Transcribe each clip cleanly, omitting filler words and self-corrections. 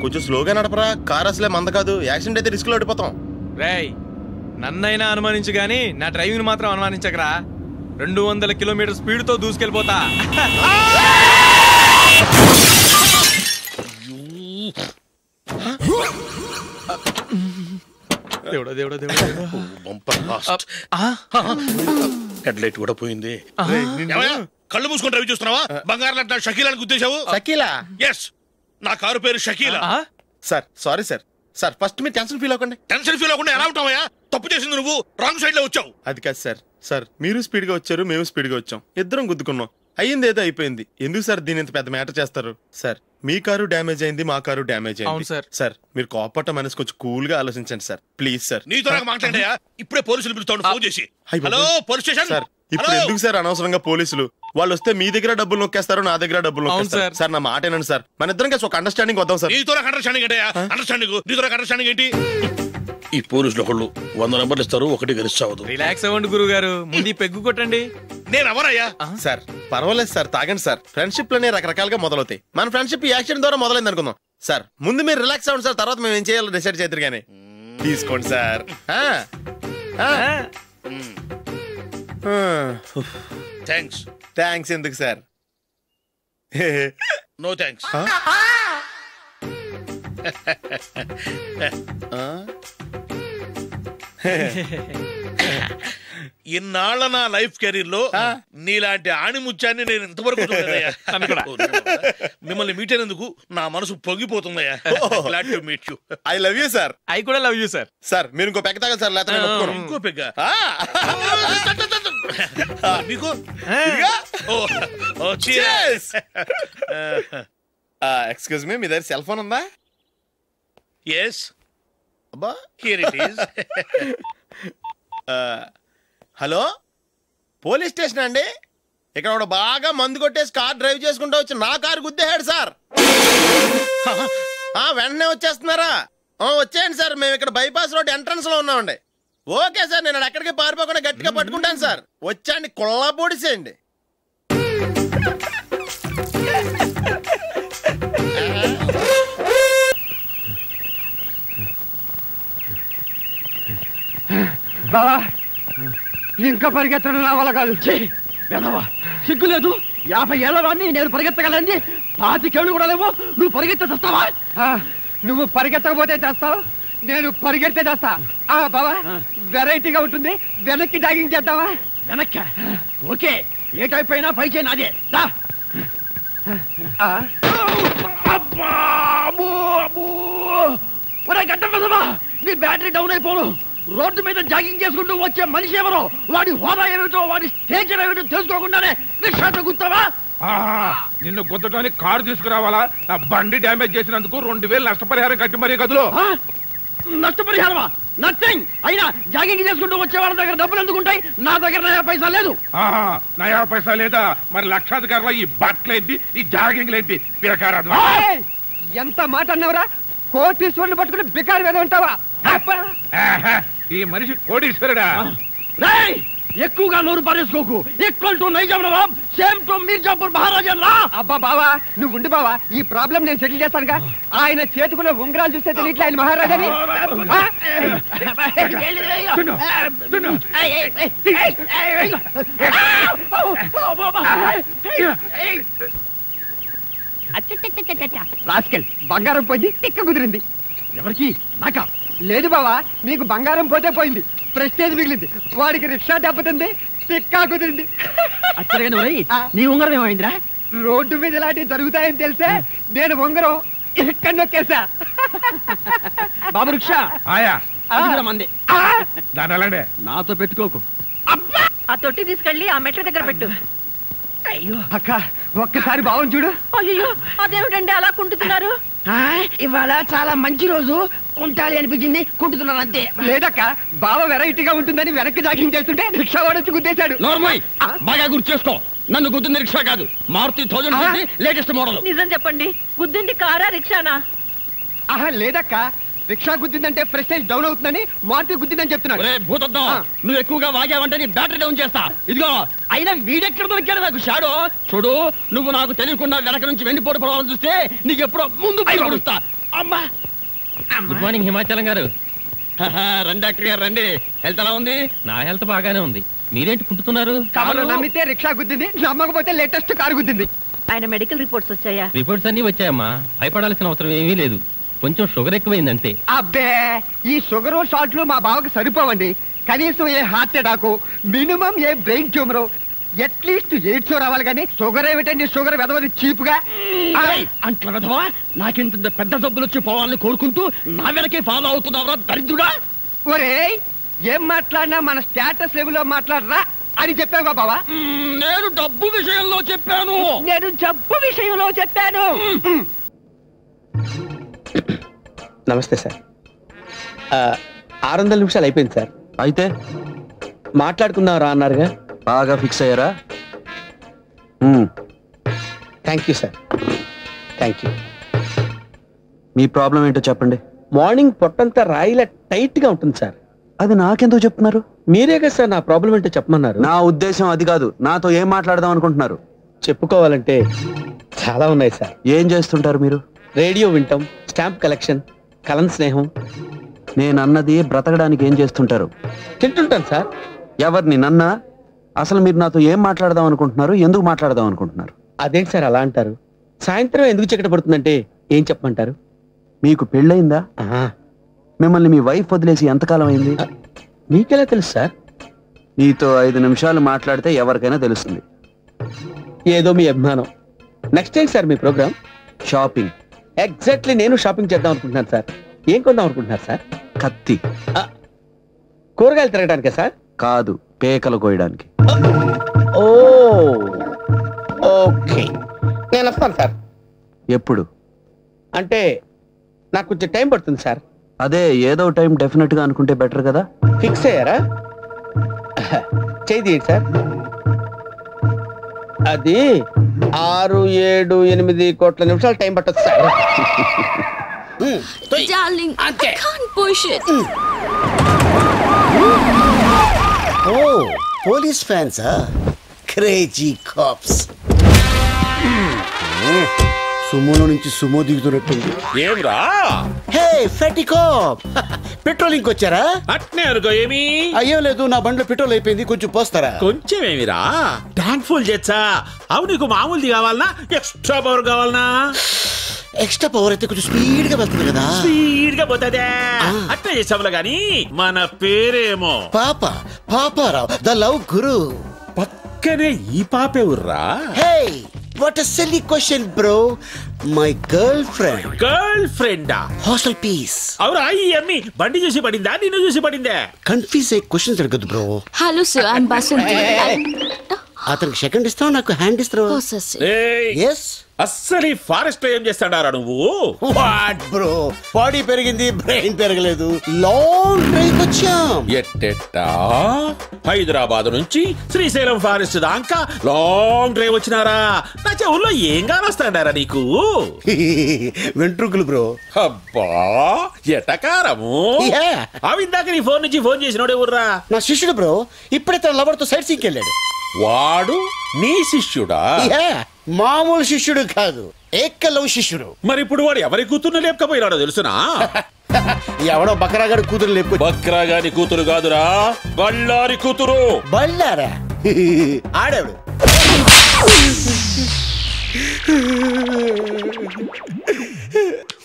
కొంచెం స్లోగా నడపరా, కార్ అసలే మంద కాదు, యాక్సిడెంట్ అయితే రిస్క్ లో ఓడిపోతాం. రేయ్, నన్నైనా అనుమానించు గాని నా డ్రైవింగ్ మాత్రం అనుమానించకరా. 200 కిలోమీటర్ స్పీడ్ తో దూసుకెళ్ళిపోతా. దేవుడా దేవుడా దేవుడా, హెడ్ లైట్ కూడా పోయింది. కళ్ళు మూసుకొని రవి చూస్తున్నావా? బంగారం లాంటి షకీలాని గుద్దేశావు. షకీలా? ఎస్, నా కారు పేరు Shakeela. Sir sorry sir. Sir first మీరు టెన్షన్ ఫీల్ అవ్వకండి. టెన్షన్ ఫీల్ అవ్వకుండా ఎలా ఉంటావయ్యా? తప్పు చేసింది నువ్వు, రాంగ్ సైడ్ లో వచ్చావు. అది కాదు సార్. సార్ మీరు స్పీడ్ గా వచ్చారు, మేము స్పీడ్ గా వచ్చాం, ఇద్దరం గుద్దుకున్నాం. అయ్యింది ఏదో అయిపోయింది. ఎందుకు సార్ దీని ఇంత పెద్ద మ్యాటర్ చేస్తారు? సార్ మీ కారు డ్యామేజ్ అయింది, మా కారు డ్యామేజ్ అయింది. సార్ మీరు కోపట్ట మనసు కొంచెం కూల్ గా ఆలోచించండి సార్, ప్లీజ్ సార్. నీతో నాకు మాట్లాడాయా? ఇప్పుడే పోలీసులు పిలుస్తాను, ఫోన్ చేసి. Hello police station. సార్ ఇప్పుడు ఎందుకు సార్ అనవసరంగా పోలీసులు? వాళ్ళు వస్తే మీ దగ్గర డబ్బులు నొక్కేస్తారు, నా దగ్గర డబ్బులు నొక్కేస్తారు. సార్ నా మాట ఏనండి సార్, మన ఇద్దరం కలిసి ఒక అండర్స్టాండింగ్ వద్దాం సార్. నీతో నాకు అండర్స్టాండింగ్ ఏంటయ్యా? అండర్స్టాండింగ్ నీతో నాకు అండర్స్టాండింగ్ ఏంటి? ఈ పోలీసులు ఒకళ్ళు 100 నెంబర్లు ఇస్తారు, ఒకటి గెలిచావదు. రిలాక్స్ అవ్వండి గురువు గారు, ముందు పెగ్గు కొట్టండి. నేను ఎవరయ్యా? సార్ పర్వాలేదు సార్, తాగండి సార్. ఫ్రెండ్షిప్ లోనే రకరకాలుగా మొదలవుతాయి. మన ఫ్రెండ్షిప్ ఈ యాక్షన్ ద్వారా మొదలైంది అనుకుందాం. సార్ ముందు మీరు రిలాక్స్ అవ్వండి సార్, తర్వాత మేము ఏం చేయాలో డిసైడ్ చేద్దరు గానీ. తీసుకోండి సార్. థ్యాంక్స్. థ్యాంక్స్ ఎందుకు సార్? No thanks. ఇన్నాళ్ళ నా లైఫ్ కెరీర్ లో నీలాంటి ఆణిముత్యాన్ని నేను ఇంతవరకు చూడలేదయ్యా. మిమ్మల్ని మీట్ అయినందుకు నా మనసు పొంగిపోతుందయ్యా. Glad to meet you. I love you sir. I కూడా లవ్ యూ సార్. సార్ మీరు ఇంకో పెగ్గ తాగండి సార్, లేకపోతే ఇంకో పెగ్గ మీకు. ఎక్స్క్యూజ్ మీ, మీ దగ్గర సెల్ ఫోన్ ఉందా? Yes, here it is. Hello, police station అండి. ఇక్కడ ఒకడు బాగా మందు కొట్టేసి కార్ డ్రైవ్ చేసుకుంటూ వచ్చి నా కారు గుద్దేశాడు సార్. వెంటనే వచ్చేస్తున్నారా? వచ్చేయండి సార్, మేము ఇక్కడ బైపాస్ రోడ్ ఎంట్రన్స్ లో ఉన్నామండి. ఓకే సార్, నేను ఎక్కడికి పారిపోకుండా గట్టిగా పట్టుకుంటాను సార్. వచ్చాండి, కుళ్ళ పొడిసేయండి. బావా ఇంకా పరిగెత్తడం నా వల్ల కాదు. సిగ్గు లేదు? 50 ఏళ్ల వాడిని నేను పరిగెత్తగలండి, 25 ఏళ్ళు కూడా లేవు. నువ్వు పరిగెత్తే చేస్తావా? నువ్వు పరిగెత్తకపోతే చేస్తావు, నేను పరిగెడితే చేస్తా. బావా వెరైటీగా ఉంటుంది, వెనక్కి డాగింగ్ చేద్దావా? వెనక్క ఓకే, ఏ టైప్ అయినా పై చేయి నాదే. గడ్డ నీ బ్యాటరీ డౌన్ అయిపోను. రోడ్డు మీద జాగింగ్ చేసుకుంటూ వచ్చే మనిషి ఎవరో, వాడి హోదా ఏమిటో, వాడి స్టేజ్ ఏమిటో తెలుసుకోకుండానే రిక్షాతో గుర్తావా? నిన్ను గుద్దటానికి కారు తీసుకురావాలా? నా బండి డ్యామేజ్ చేసినందుకు 2000 నష్టపరిహారం కట్టి మరీ గదులు. నష్టపరిహారమా? నథింగ్. అయినా జాగింగ్ చేసుకుంటూ వచ్చే వాళ్ళ దగ్గర డబ్బులు ఎందుకుంటాయి? నా దగ్గర నయా పైసా లేదు. నయా పైసా లేదా? మరి లక్షాధికారుల ఈ బట్టలేంటి, ఈ జాగింగ్ ఏంటి? పిరకారాదు. ఎంత మాట అన్నవరా? కోటీశ్వరుని పట్టుకుని బికారి వేద ఉంటావా? ఈ మనిషి కోటీశ్వరుడా? ఎక్కువగా నోరు పారేసుకోకు. Equal to Nizam Nawab, same to Mirzapur Maharaja రా. అబ్బా బావా నువ్వు ఉండి బావా, ఈ ప్రాబ్లం నేను సెటిల్ చేస్తానుగా. ఆయన చేతుకున్న ఉంగరాలు చూస్తే తెలియట్లే ఆయన మహారాజాని. రాస్కెల్, బంగారం పోయింది, తిక్క కుదిరింది. ఎవరికి? నాకా? లేదు బావా, నీకు బంగారం పోతే పోయింది, ప్రెస్టేజ్ మిగిలింది. వాడికి రిక్షా దెబ్బతింది, తిక్కా కుదిరింది. నీ ఉంగరం ఏమైందిరా? రోడ్డు మీద ఇలాంటివి జరుగుతాయని తెలిసే నేను ఉంగరం ఇక్కడ నొక్కేసా. బాబు రిక్షా మంది నాతో పెట్టుకోకు. ఆ తొట్టి తీసుకెళ్ళి ఆ మెట్ల దగ్గర పెట్టు. అయ్యో అక్క, ఒక్కసారి బావం చూడు. అయ్యో అదేమిటండి అలా కుంటున్నారు? ఇవాళ చాలా మంచి రోజు, కుంటాలి అనిపించింది, కుంటున్నాను అంతే. లేదక్క, బావ వెరైటీగా ఉంటుందని వెనక్కి జాగింగ్ చేస్తుంటే రిక్షా వాడొచ్చి గుద్దేశాడు. బాగా గుర్తు చేసుకో, నన్ను గుద్దింది రిక్షా కాదు, మారుతి 1000 లేటెస్ట్ మోడల్. నిజం చెప్పండి, గుద్దింది కారా రిక్షానా? లేదక్క, రిక్షా గుద్దిందంటే ప్రెస్టేజ్ డౌన్ అవుతుందని మారుతి గుద్దిందని చెప్తున్నాడు. భూతద్దం, నువ్వు ఎక్కువగా వాగావంటే నీ బ్యాటరీ డౌన్ చేస్తా. ఇదిగో అయినా వీడెక్కడ దొరికాడు నాకు షాడో. చూడు, నువ్వు నాకు తెలియకుండా వెనక నుంచి వెండిపోటు పడవాలని చూస్తే నీకు ఎప్పుడో ముందు పడుస్తా. అమ్మా, గుడ్ మార్నింగ్ హిమాచలం గారు. రండి డాక్టర్ గారు రండి. హెల్త్ ఎలా ఉంది? నా హెల్త్ బాగానే ఉంది. మీరేంటి కుంటున్నారు? కారు నమ్మితే రిక్షా గుద్దింది, నమ్మకపోతే లేటెస్ట్ కారు గుద్దింది. ఆయన మెడికల్ రిపోర్ట్స్ వచ్చాయా? రిపోర్ట్స్ అన్ని వచ్చాయమ్మా. భయపడాల్సిన అవసరం ఏమీ లేదు. కొంచెం షుగర్ ఎక్కువైంది అంతే. అబ్బే, ఈ షుగర్ సాల్ట్లు మా బావకి సరిపోవండి. కనీసం ఏ హార్ట్ అటాక్, మినిమం ఏ బ్రెయిన్ ట్యూమర్, అట్లీస్ట్ ఎయిడ్స్ రావాలి. కానీ షుగర్ ఏమిటండి, షుగర్ వెదవది చీపుగా. అంట్ల వెదవా, నాకింత పెద్ద జబ్బులు వచ్చి పోవాలని కోరుకుంటూ నా వెనకే ఫాలో అవుతున్నావురా దరిద్రుడా. ఒరే, ఏం మాట్లాడినా మన స్టేటస్ లెవెల్లో మాట్లాడరా అని చెప్పావుగా బావా. నేను డబ్బు విషయంలో చెప్పాను. నేను జబ్బు విషయంలో చెప్పాను. నమస్తే సార్. 600 నిమిషాలు అయిపోయింది సార్. అయితే మాట్లాడుకుందాం రా అన్నారుగా. బాగా ఫిక్స్ అయ్యారా? Thank you sir, thank you. Me problem ఏంటో చెప్పండి. మార్నింగ్ పొట్టంతా రాయిలా టైట్ గా ఉంటుంది సార్. అది నాకెందుకు చెప్తున్నారు? మీరే కదా సార్ నా ప్రాబ్లం ఏంటో చెప్పమన్నారు. నా ఉద్దేశం అది కాదు. నాతో ఏం మాట్లాడదాం అనుకుంటున్నారు? చెప్పుకోవాలంటే చాలా ఉన్నాయి సార్. ఏం చేస్తుంటారు మీరు? రేడియో వింటాం, స్టాంప్ కలెక్షన్, కలం స్నేహం. నేను అన్నది బ్రతకడానికి ఏం చేస్తుంటారు? తింటుంటాను సార్. ఎవరిని? నన్నా? అసలు మీరు నాతో ఏం మాట్లాడదాం అనుకుంటున్నారు? ఎందుకు మాట్లాడదాం అనుకుంటున్నారు? అదేంటి సార్ అలా అంటారు? సాయంత్రం ఎందుకు చీకటి పడుతుందంటే ఏం చెప్పమంటారు? మీకు పెళ్ళయిందా? మిమ్మల్ని మీ వైఫ్ వదిలేసి ఎంతకాలం అయింది? మీకెలా తెలుసు సార్? నీతో 5 నిమిషాలు మాట్లాడితే ఎవరికైనా తెలుస్తుంది. ఏదో మీ అభిమానం. నెక్స్ట్ టైం సార్ మీ ప్రోగ్రామ్? షాపింగ్. ఎగ్జాక్ట్లీ నేను షాపింగ్ చేద్దాం అనుకుంటున్నాను సార్. ఏం కొందాం అనుకుంటున్నారు సార్? కత్తి. కూరగాయలు తిరగడానికే సార్? కాదు, పేకలు కోయడానికి. ఓ ఓకే, నేను వస్తాను సార్. ఎప్పుడు? అంటే నాకు కొంచెం టైం పడుతుంది సార్. అదే, ఏదో టైం డెఫినెట్ గా అనుకుంటే బెటర్ కదా. ఫిక్స్ అయ్యారా? చేయి సార్. అది 6, 7, 8 కోట్ల నిమిషాలు టైం పట్టొచ్చు sir. Darling, I can't push it. Oh, police fans, huh? Crazy cops. సుమోలో నుంచి సుమో దిగుతున్నట్టుంది. ఏమ్రా? హే ఫెటీ కాప్, పెట్రోలింగ్ వచ్చారా? అట్నే అనుకో. ఏమి అయ్యో లేదు, నా బండిలో పెట్రోల్ అయిపోయింది, కొంచెం పోస్తారా? కొంచెం ఏమిరా, ట్యాంక్ ఫుల్ చేచ్చా. అవు నీకు మామూలుది కావాలనా, ఎక్స్ట్రా పవర్ కావాలనా? ఎక్స్ట్రా పవర్ అయితే కొంచెం స్పీడ్ గా వెళ్తుంది కదా. స్పీడ్ గా పోతుందే. అట్లా చేసాములా గాని మన పేరేమో పాపారావు, ద లవ్ గురు. పక్కనే ఈ పాపే ఉర్రా. హే, what a silly question, bro. My girlfriend. Girlfriend? Hostel piece. అవురా, ఈ అమ్మి బండి చూసి పడిందా, నిన్ను చూసి పడిందే? కన్ఫ్యూజ్ అయ్యే క్వశ్చన్స్ అడగద్దు bro. Hello sir, I'm Basanti. అతనికి సెకండ్ ఇస్తావు, నాకు హ్యాండ్ ఇస్తావు. ఎస్. అస్సలు ఈ ఫారెస్ట్ లో ఏం చేస్తాడారా నువ్వు? వాట్ బ్రో, బాడీ పెరిగింది, బ్రెయిన్ పెరగలేదు. లాంగ్ డ్రైవ్ వచ్చాం. ఎట్టెట్టా? హైదరాబాద్ నుంచి శ్రీశైలం ఫారెస్ట్ దాకా లాంగ్ డ్రైవ్ వచ్చినారా? నా చెవుల్లో ఏం కానొస్తాడారా నీకు? వెంట్రుకులు బ్రో. అబ్బా ఎటకారము. అవి ఇందాక నీ ఫోన్ నుంచి ఫోన్ చేసినోడే ఊర్రా? నా శిష్యుడు బ్రో, ఇప్పుడే తన లవర్ తో సైట్ సీకి వెళ్ళాడు. వాడు నీ శిష్యుడా? మామూలు శిష్యుడు కాదు, ఏకలవ్ శిష్యుడు. మరి ఇప్పుడు వాడు ఎవరి కూతుర్ని లేపకపోయినాడో తెలుసునా? ఎవడో బక్రాగాడి కూతురు లేపు. బక్రాగాడి కూతురు కాదురా, బళ్ళారి కూతురు. బళ్ళారా? ఆడాడు.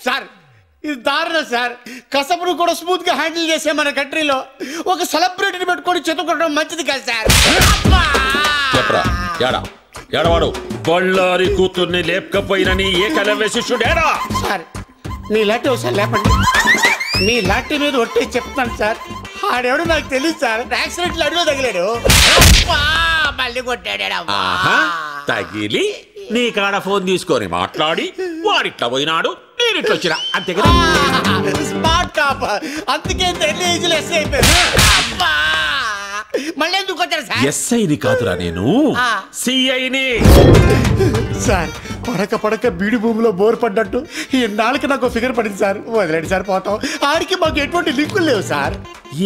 సార్, ఇది దారుణం సార్. కసపును కూడా స్మూత్ గా హ్యాండిల్ చేసే మన కంట్రీలో ఒక సెలబ్రిటీని పెట్టుకొని చెతుకోవడం మంచిది కాదు సార్. చెప్పరా, ఏడా ఏడవాడు? బళ్ళారి కూతుర్ని లేపకపోయిన నీ ఏకలవ్య శిష్యుడేడా? సార్, మీ లాంటి ఒకసారి లేపండి. మీ లాంటి మీద ఒట్టి చెప్తాను సార్. ఆడెవడు నాకు తెలియదు సార్. యాక్సిడెంట్ అడుగు తగిలాడు, మళ్ళీ కొట్టాడు. తగిలి నీ కాడ ఫోన్ తీసుకొని మాట్లాడి వాడిట్లా పోయినాడు, నేనిట్లా వచ్చినా, అంతే కదా? స్మార్ట్ టాప్, అందుకే 10 ఏజ్లో ఎస్ అయిపోయాడు. మళ్ళీ ఎందుకు వచ్చారు సార్? ఎస్ఐని కాదురా నేను, సిఐని. సార్ పడక బీడి భూమిలో బోర్ పడ్డట్టు ఈ నాలుగు నాకు ఫిగర్ పడింది సార్. వదిలేండి సార్, పోతాం. ఆడికి మాకు ఎటువంటి లింకులు లేవు సార్.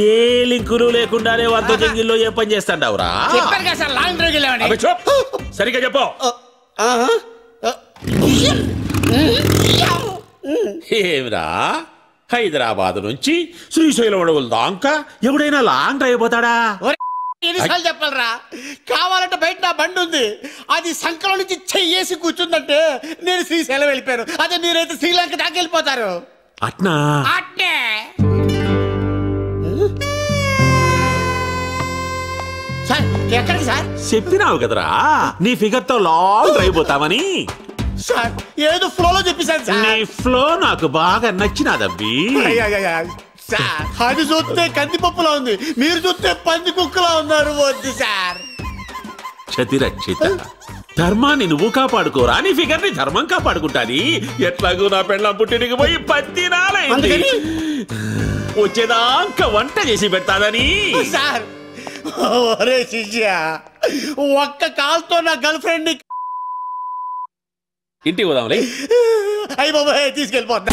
ఏ లింకులు లేకుండానే వంద జంగిల్లో ఏ పని చేస్తాండావురా? చెప్పారు కదా సార్, లాంగ్ డ్రైవ్ వెళ్ళామని. సరిగ్గా చెప్పు. ఏమిరా, హైదరాబాద్ నుంచి శ్రీశైలం అడవుల దాకా ఎవడైనా లాంగ్ డ్రైవ్ పోతాడా? ఎన్నిసార్లు చెప్పాలరా? కావాలంటే బయట నా బండి ఉంది, అది సంకలం నుంచి చెయ్యేసి కూర్చుందంటే నేను శ్రీశైలం వెళ్ళిపోయాను. అదే మీరైతే శ్రీలంక దాకా వెళ్ళిపోతారు. అట్నా? అట్నే. సార్ ఎక్కడికి సార్? చెప్పినావు కదరా నీ ఫిగర్ తో లాంగ్ డ్రైవ్ పోతామని. సార్ ఏదో ఫ్లోలో చెప్పేశాను సార్. నీ ఫ్లో నాకు బాగా నచ్చినాదబ్బి. సార్ అది చూస్తే కందిపప్పులా ఉంది, మీరు చూస్తే పంది కుక్కలా ఉన్నారు. వద్దు సార్. క్షతిరక్షిత, ధర్మాన్ని నువ్వు కాపాడుకోరా, నీ ఫిగర్ ని ధర్మం కాపాడుకుంటాది. ఎట్లాగూ నా పెళ్ళం పుట్టినకి పోయి 10 నాలైంది, వచ్చేదాకా వంట చేసి పెడతాదని. సార్ ఒరే శిష్య, ఒక్క కాల్తో నా గర్ల్ ఫ్రెండ్ ని ఇంటికి పోదాంలే. అయ్యి బాబా తీసుకెళ్ళిపోతా.